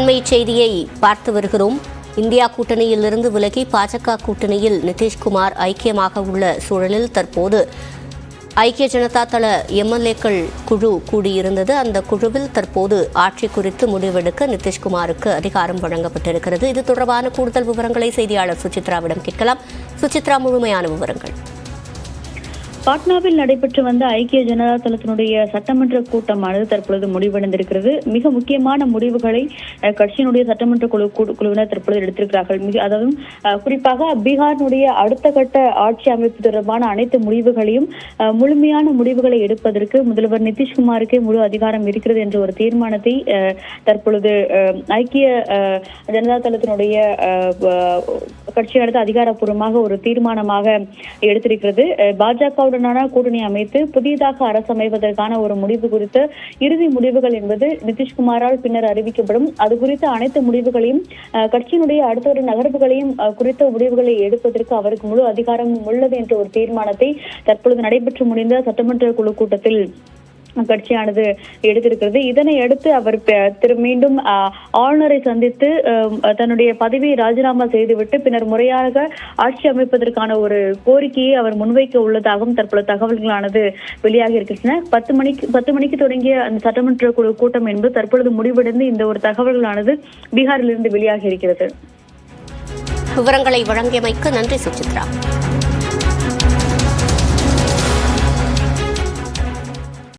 அண்மை செய்தியை பார்த்து வருகிறோம். இந்தியா கூட்டணியிலிருந்து விலகி பாஜக கூட்டணியில் நிதிஷ்குமார் ஐக்கியமாக உள்ள சூழலில் தற்போது ஐக்கிய ஜனதா தள எம்எல்ஏக்கள் குழு கூடியிருந்தது. அந்த குழுவில் தற்போது ஆட்சி குறித்து முடிவெடுக்க நிதிஷ்குமாருக்கு அதிகாரம் வழங்கப்பட்டிருக்கிறது. இது தொடர்பான கூடுதல் விவரங்களை செய்தியாளர் சுசித்ராவிடம் கேட்கலாம். சுசித்ரா, முழுமையான விவரங்கள். பாட்னாவில் நடைபெற்று வந்த ஐக்கிய ஜனதா தளத்தினுடைய சட்டமன்ற கூட்டமானது தற்பொழுது முடிவடைந்திருக்கிறது. மிக முக்கியமான முடிவுகளை கட்சியினுடைய சட்டமன்ற குழுவினர் தற்பொழுது எடுத்திருக்கிறார்கள். அதாவது குறிப்பாக பீகாரினுடைய அடுத்த கட்ட ஆட்சி அமைப்பு தொடர்பான அனைத்து முடிவுகளையும் முழுமையான முடிவுகளை எடுப்பதற்கு முதல்வர் நிதிஷ்குமாருக்கே முழு அதிகாரம் இருக்கிறது என்ற ஒரு தீர்மானத்தை தற்பொழுது ஐக்கிய ஜனதா தளத்தினுடைய கட்சியானது அதிகாரப்பூர்வமாக ஒரு தீர்மானமாக எடுத்திருக்கிறது. பாஜகவுடனான கூட்டணி அமைத்து புதியதாக அரசு அமைவதற்கான ஒரு முடிவு குறித்த இறுதி முடிவுகள் என்பது நிதிஷ்குமாரால் பின்னர் அறிவிக்கப்படும். அது குறித்த அனைத்து முடிவுகளையும் கட்சியினுடைய அடுத்த ஒரு நகர்வுகளையும் குறித்த முடிவுகளை எடுப்பதற்கு அவருக்கு முழு அதிகாரம் உள்ளது என்ற ஒரு தீர்மானத்தை தற்பொழுது நடைபெற்று முடிந்த சட்டமன்ற குழு கூட்டத்தில் கட்சியானது எடுத்திருக்கிறது. இதனை அடுத்து அவர் மீண்டும் ஆளுநரை சந்தித்து தன்னுடைய பதவியை ராஜினாமா செய்துவிட்டு பின்னர் முறையாக ஆட்சி அமைப்பதற்கான ஒரு கோரிக்கையை அவர் முன்வைக்க உள்ளதாகவும் தற்பொழுது தகவல்களானது வெளியாகி இருக்கின்றன. 10 மணிக்கு தொடங்கிய அந்த சட்டமன்ற குழு கூட்டம் என்பது தற்பொழுது முடிவடைந்து இந்த ஒரு தகவல்களானது பீகாரிலிருந்து வெளியாகி இருக்கிறது. விவரங்களை வழங்கியமைக்கு நன்றி சுசித்ரா.